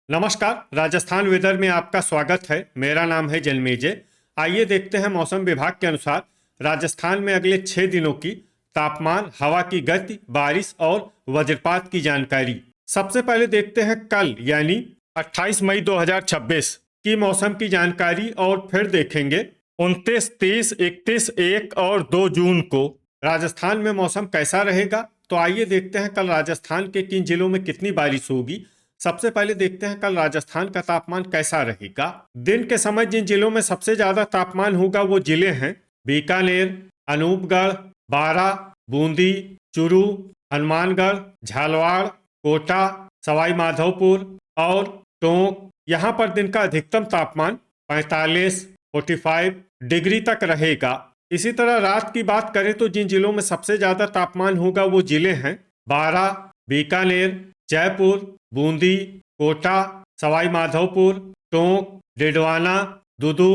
नमस्कार। राजस्थान वेदर में आपका स्वागत है। मेरा नाम है जन्मेजय। आइए देखते हैं मौसम विभाग के अनुसार राजस्थान में अगले 6 दिनों की तापमान, हवा की गति, बारिश और वज्रपात की जानकारी। सबसे पहले देखते हैं कल यानी 28 मई 2026 की मौसम की जानकारी और फिर देखेंगे 29, 30, 31, 1 और 2 जून को राजस्थान में मौसम कैसा रहेगा। तो आइए देखते हैं कल राजस्थान के किन जिलों में कितनी बारिश होगी। सबसे पहले देखते हैं कल राजस्थान का तापमान कैसा रहेगा। दिन के समय जिन जिलों में सबसे ज्यादा तापमान होगा वो जिले हैं बीकानेर, अनूपगढ़, बारां, बूंदी, चूरू, हनुमानगढ़, झालावाड़, कोटा, सवाई माधोपुर और टोंक। यहाँ पर दिन का अधिकतम तापमान 45, 45 डिग्री तक रहेगा। इसी तरह रात की बात करें तो जिन जिलों में सबसे ज्यादा तापमान होगा वो जिले हैं बारां, बीकानेर, जयपुर, बूंदी, कोटा, सवाई माधोपुर, टोंक, डिडवाना, दुदू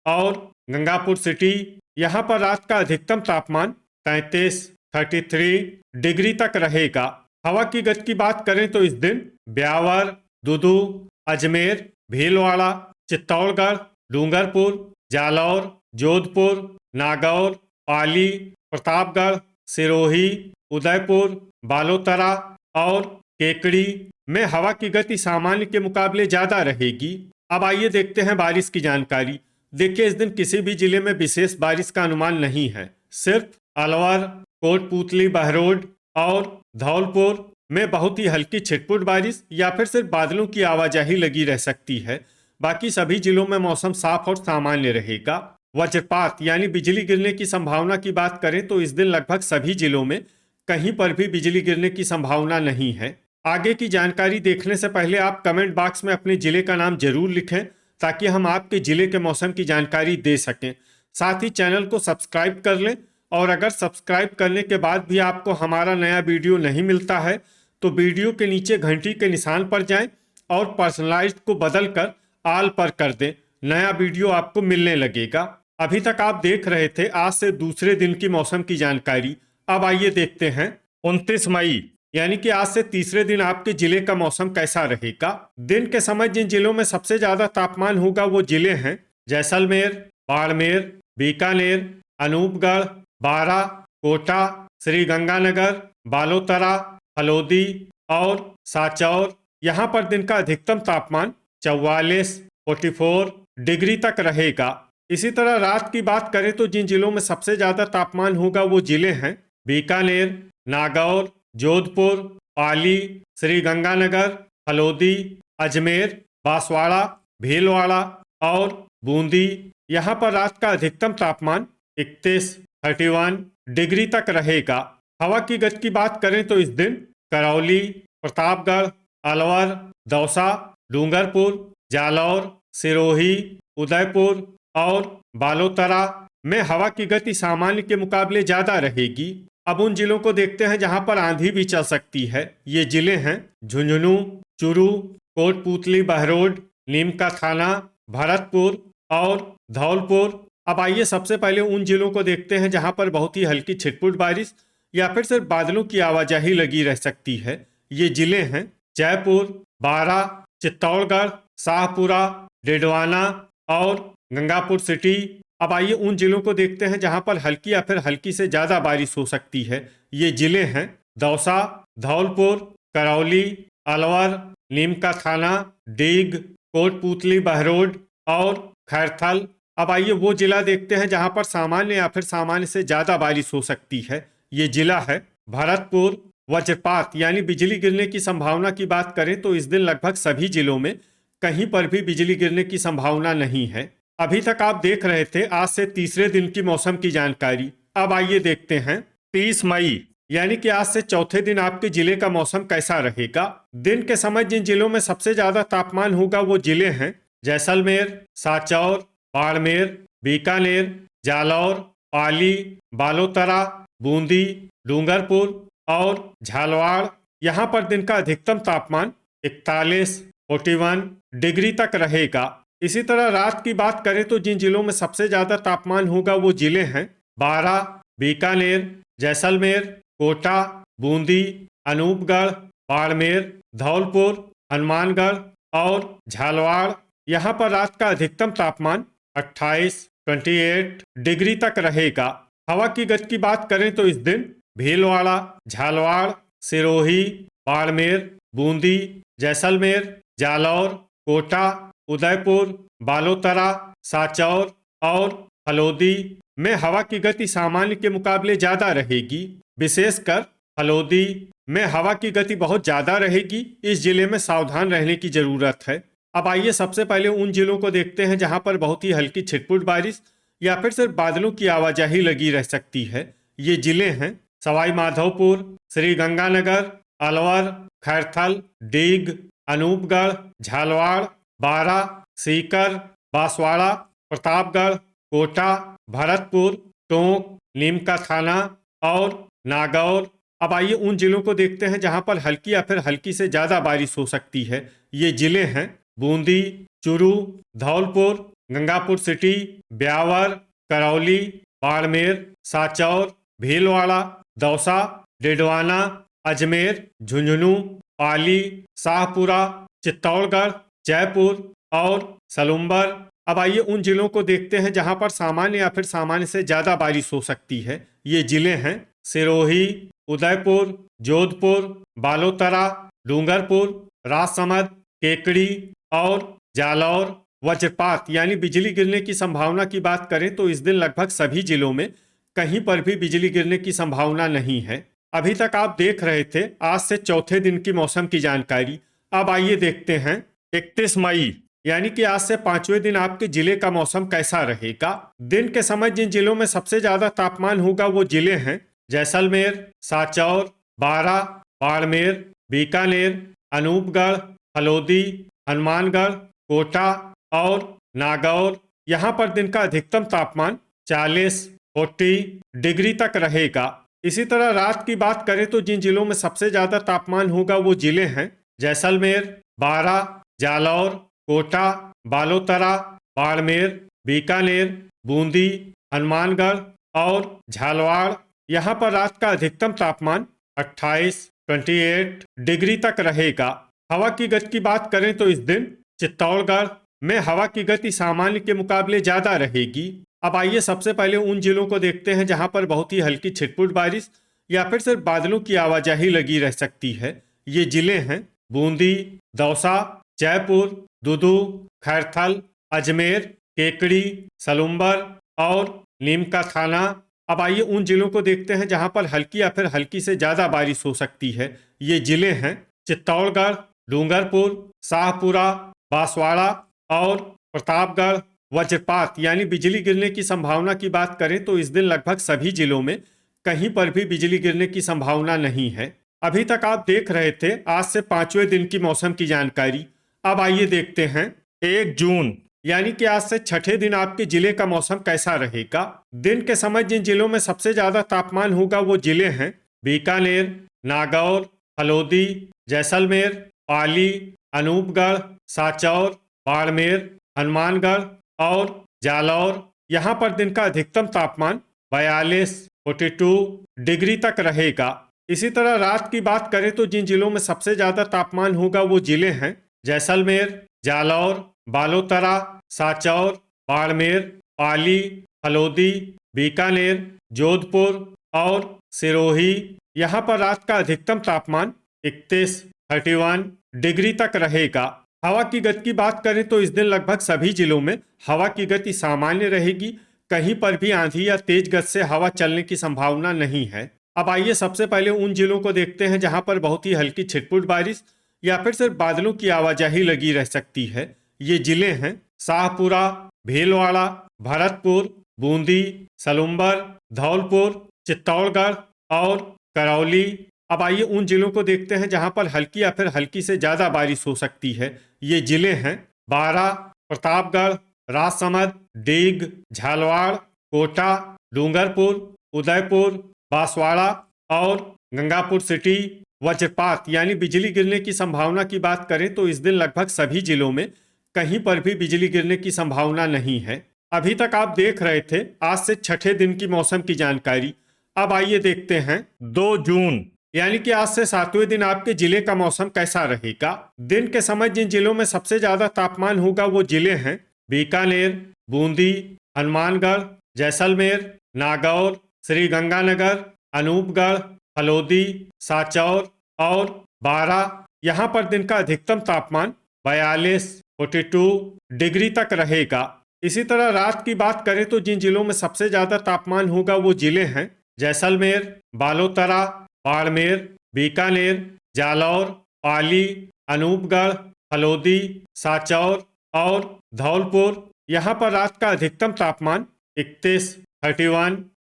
और गंगापुर सिटी। यहाँ पर रात का अधिकतम तापमान 33, 33 डिग्री तक रहेगा। हवा की गति की बात करें तो इस दिन ब्यावर, दुदू, अजमेर, भीलवाड़ा, चित्तौड़गढ़, डूंगरपुर, जालौर, जोधपुर, नागौर, पाली, प्रतापगढ़, सिरोही, उदयपुर, बालोतरा और केकड़ी में हवा की गति सामान्य के मुकाबले ज्यादा रहेगी। अब आइए देखते हैं बारिश की जानकारी। देखिए, इस दिन किसी भी जिले में विशेष बारिश का अनुमान नहीं है। सिर्फ अलवर, कोटपूतली, बहरोड और धौलपुर में बहुत ही हल्की छिटपुट बारिश या फिर सिर्फ बादलों की आवाजाही लगी रह सकती है। बाकी सभी जिलों में मौसम साफ और सामान्य रहेगा। वज्रपात यानी बिजली गिरने की संभावना की बात करें तो इस दिन लगभग सभी जिलों में कहीं पर भी बिजली गिरने की संभावना नहीं है। आगे की जानकारी देखने से पहले आप कमेंट बॉक्स में अपने जिले का नाम जरूर लिखें ताकि हम आपके जिले के मौसम की जानकारी दे सकें। साथ ही चैनल को सब्सक्राइब कर लें और अगर सब्सक्राइब करने के बाद भी आपको हमारा नया वीडियो नहीं मिलता है तो वीडियो के नीचे घंटी के निशान पर जाएं और पर्सनलाइज्ड को बदल कर ऑल पर कर दें। नया वीडियो आपको मिलने लगेगा। अभी तक आप देख रहे थे आज से दूसरे दिन की मौसम की जानकारी। अब आइए देखते हैं 29 मई यानी कि आज से तीसरे दिन आपके जिले का मौसम कैसा रहेगा। दिन के समय जिन जिलों में सबसे ज्यादा तापमान होगा वो जिले हैं जैसलमेर, बाड़मेर, बीकानेर, अनूपगढ़, बारां, कोटा, श्रीगंगानगर, बालोतरा, हलोदी और सांचौर। यहाँ पर दिन का अधिकतम तापमान 44, 44 डिग्री तक रहेगा। इसी तरह रात की बात करें तो जिन जिलों में सबसे ज्यादा तापमान होगा वो जिले हैं बीकानेर, नागौर, जोधपुर, पाली, श्रीगंगानगर, हलोदी, अजमेर, बांसवाड़ा, भीलवाड़ा और बूंदी। यहाँ पर रात का अधिकतम तापमान 31, 31 डिग्री तक रहेगा। हवा की गति की बात करें तो इस दिन करौली, प्रतापगढ़, अलवर, दौसा, डूंगरपुर, जालौर, सिरोही, उदयपुर और बालोतरा में हवा की गति सामान्य के मुकाबले ज्यादा रहेगी। अब उन जिलों को देखते हैं जहां पर आंधी भी चल सकती है। ये जिले हैं झुंझुनू, चूरू, कोटपूतली, बहरोड, नीमका थाना, भरतपुर और धौलपुर। अब आइए सबसे पहले उन जिलों को देखते हैं जहां पर बहुत ही हल्की छिटपुट बारिश या फिर सिर्फ बादलों की आवाजाही लगी रह सकती है। ये जिले हैं जयपुर, बारां, चित्तौड़गढ़, शाहपुरा, डिडवाना और गंगापुर सिटी। अब आइए उन जिलों को देखते हैं जहां पर हल्की या फिर हल्की से ज्यादा बारिश हो सकती है। ये जिले हैं दौसा, धौलपुर, करौली, अलवर, नीमका थाना, डीग, कोटपूतली, बहरोड और खैरथल। अब आइए वो जिला देखते हैं जहां पर सामान्य या फिर सामान्य से ज्यादा बारिश हो सकती है। ये जिला है भरतपुर। वज्रपात यानी बिजली गिरने की संभावना की बात करें तो इस दिन लगभग सभी जिलों में कहीं पर भी बिजली गिरने की संभावना नहीं है। अभी तक आप देख रहे थे आज से तीसरे दिन की मौसम की जानकारी। अब आइए देखते हैं 30 मई यानी कि आज से चौथे दिन आपके जिले का मौसम कैसा रहेगा। दिन के समय जिन जिलों में सबसे ज्यादा तापमान होगा वो जिले हैं जैसलमेर, सांचौर, बाड़मेर, बीकानेर, जालौर, पाली, बालोतरा, बूंदी, डूंगरपुर और झालावाड़। यहाँ पर दिन का अधिकतम तापमान 41, 41 डिग्री तक रहेगा। इसी तरह रात की बात करें तो जिन जिलों में सबसे ज्यादा तापमान होगा वो जिले हैं बारां, बीकानेर, जैसलमेर, कोटा, बूंदी, अनूपगढ़, बाड़मेर, धौलपुर, हनुमानगढ़, और झालवाड़। यहाँ पर रात का अधिकतम तापमान 28 डिग्री तक रहेगा। हवा की गति की बात करें तो इस दिन भीलवाड़ा, झालवाड़, सिरोही, बाड़मेर, बूंदी, जैसलमेर, जालौर, कोटा, उदयपुर, बालोतरा, सांचौर और हलोदी में हवा की गति सामान्य के मुकाबले ज्यादा रहेगी। विशेषकर हलोदी में हवा की गति बहुत ज्यादा रहेगी। इस जिले में सावधान रहने की जरूरत है। अब आइए सबसे पहले उन जिलों को देखते हैं जहां पर बहुत ही हल्की छिटपुट बारिश या फिर सिर्फ बादलों की आवाजाही लगी रह सकती है। ये जिले हैं सवाई माधोपुर, श्री गंगानगर, अलवर, खैरथल, डीग, अनूपगढ़, झालवाड़, बारा, सीकर, बांसवाड़ा, प्रतापगढ़, कोटा, भरतपुर, टोंक, नीमका थाना और नागौर। अब आइए उन जिलों को देखते हैं जहां पर हल्की या फिर हल्की से ज्यादा बारिश हो सकती है। ये जिले हैं बूंदी, चूरू, धौलपुर, गंगापुर सिटी, ब्यावर, करौली, बाड़मेर, सांचौर, भीलवाड़ा, दौसा, डिडवाना, अजमेर, झुंझुनू, पाली, शाहपुरा, चित्तौड़गढ़, जयपुर और सलुम्बर। अब आइए उन जिलों को देखते हैं जहां पर सामान्य या फिर सामान्य से ज्यादा बारिश हो सकती है। ये जिले हैं सिरोही, उदयपुर, जोधपुर, बालोतरा, डूंगरपुर, राजसमंद, केकड़ी और जालौर। वज्रपात यानी बिजली गिरने की संभावना की बात करें तो इस दिन लगभग सभी जिलों में कहीं पर भी बिजली गिरने की संभावना नहीं है। अभी तक आप देख रहे थे आज से चौथे दिन की मौसम की जानकारी। अब आइए देखते हैं 31 मई यानी कि आज से 5वें दिन आपके जिले का मौसम कैसा रहेगा। दिन के समय जिन जिलों में सबसे ज्यादा तापमान होगा वो जिले हैं जैसलमेर, सांचौर, बारा, बाड़मेर, बीकानेर, अनूपगढ़, हलोदी, हनुमानगढ़, कोटा और नागौर। यहाँ पर दिन का अधिकतम तापमान 40 डिग्री तक रहेगा। इसी तरह रात की बात करें तो जिन जिलों में सबसे ज्यादा तापमान होगा वो जिले हैं जैसलमेर, बारा, जालौर, कोटा, बालोतरा, बाड़मेर, बीकानेर, बूंदी, हनुमानगढ़ और झालवाड़। यहाँ पर रात का अधिकतम तापमान 28 डिग्री तक रहेगा। हवा की गति की बात करें तो इस दिन चित्तौड़गढ़ में हवा की गति सामान्य के मुकाबले ज्यादा रहेगी। अब आइए सबसे पहले उन जिलों को देखते हैं जहां पर बहुत ही हल्की छिटपुट बारिश या फिर सिर्फ बादलों की आवाजाही लगी रह सकती है। ये जिले हैं बूंदी, दौसा, जयपुर, दुदू, खैरथल, अजमेर, केकड़ी, सलुम्बर और नीमका थाना। अब आइए उन जिलों को देखते हैं जहां पर हल्की या फिर हल्की से ज्यादा बारिश हो सकती है। ये जिले हैं चित्तौड़गढ़, डूंगरपुर, शाहपुरा, बांसवाड़ा और प्रतापगढ़। वज्रपात यानी बिजली गिरने की संभावना की बात करें तो इस दिन लगभग सभी जिलों में कहीं पर भी बिजली गिरने की संभावना नहीं है। अभी तक आप देख रहे थे आज से 5वें दिन की मौसम की जानकारी। अब आइए देखते हैं 1 जून यानी कि आज से छठे दिन आपके जिले का मौसम कैसा रहेगा। दिन के समय जिन जिलों में सबसे ज्यादा तापमान होगा वो जिले हैं बीकानेर, नागौर, हलोदी, जैसलमेर, पाली, अनूपगढ़, सांचौर, बाड़मेर, हनुमानगढ़ और जालौर। यहाँ पर दिन का अधिकतम तापमान 42 डिग्री तक रहेगा। इसी तरह रात की बात करें तो जिन जिलों में सबसे ज्यादा तापमान होगा वो जिले हैं जैसलमेर, जालौर, बालोतरा, सांचौर, बाड़मेर, पाली, हलोदी, बीकानेर, जोधपुर और सिरोही। यहाँ पर रात का अधिकतम तापमान 31 डिग्री तक रहेगा। हवा की गति की बात करें तो इस दिन लगभग सभी जिलों में हवा की गति सामान्य रहेगी। कहीं पर भी आंधी या तेज गति से हवा चलने की संभावना नहीं है। अब आइए सबसे पहले उन जिलों को देखते हैं जहां पर बहुत ही हल्की छिटपुट बारिश या फिर सिर्फ बादलों की आवाजाही लगी रह सकती है। ये जिले हैं शाहपुरा, भीलवाड़ा, भरतपुर, बूंदी, सलुम्बर, धौलपुर, चित्तौड़गढ़ और करौली। अब आइए उन जिलों को देखते हैं जहां पर हल्की या फिर हल्की से ज्यादा बारिश हो सकती है। ये जिले हैं बारा, प्रतापगढ़, राजसमंद, डीग, झालवाड़, कोटा, डूंगरपुर, उदयपुर, बांसवाड़ा और गंगापुर सिटी। वज्रपात यानी बिजली गिरने की संभावना की बात करें तो इस दिन लगभग सभी जिलों में कहीं पर भी बिजली गिरने की संभावना नहीं है। अभी तक आप देख रहे थे आज से छठे दिन की मौसम की जानकारी। अब आइए देखते हैं 2 जून यानी कि आज से 7वें दिन आपके जिले का मौसम कैसा रहेगा। दिन के समय जिन जिलों में सबसे ज्यादा तापमान होगा वो जिले हैं बीकानेर, बूंदी, हनुमानगढ़, जैसलमेर, नागौर, श्री गंगानगर, अनूपगढ़, फलोदी, साचौर और बारा। यहाँ पर दिन का अधिकतम तापमान 42 डिग्री तक रहेगा। इसी तरह रात की बात करें तो जिन जिलों में सबसे ज्यादा तापमान होगा वो जिले हैं जैसलमेर, बालोतरा, बाड़मेर, बीकानेर, जालौर, पाली, अनूपगढ़, फलोदी, साचौर और धौलपुर। यहाँ पर रात का अधिकतम तापमान 31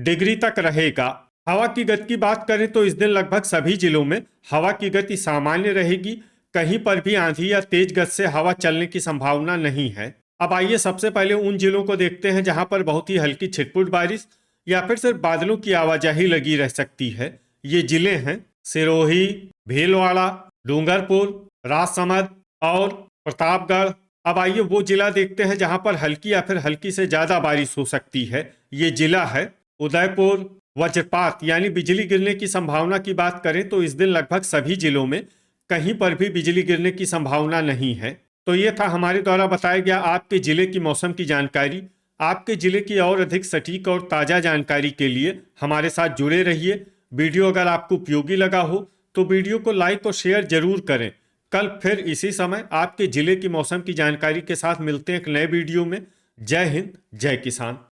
डिग्री तक रहेगा। हवा की गति की बात करें तो इस दिन लगभग सभी जिलों में हवा की गति सामान्य रहेगी। कहीं पर भी आंधी या तेज गति से हवा चलने की संभावना नहीं है। अब आइए सबसे पहले उन जिलों को देखते हैं जहां पर बहुत ही हल्की छिटपुट बारिश या फिर सिर्फ बादलों की आवाजाही लगी रह सकती है। ये जिले हैं सिरोही, भीलवाड़ा, डूंगरपुर, राजसमंद और प्रतापगढ़। अब आइए वो जिला देखते हैं जहां पर हल्की या फिर हल्की से ज्यादा बारिश हो सकती है। ये जिला है उदयपुर। वज्रपात यानी बिजली गिरने की संभावना की बात करें तो इस दिन लगभग सभी जिलों में कहीं पर भी बिजली गिरने की संभावना नहीं है। तो ये था हमारे द्वारा बताया गया आपके जिले की मौसम की जानकारी। आपके जिले की और अधिक सटीक और ताज़ा जानकारी के लिए हमारे साथ जुड़े रहिए। वीडियो अगर आपको उपयोगी लगा हो तो वीडियो को लाइक और शेयर जरूर करें। कल फिर इसी समय आपके जिले की मौसम की जानकारी के साथ मिलते हैं एक नए वीडियो में। जय हिंद, जय किसान।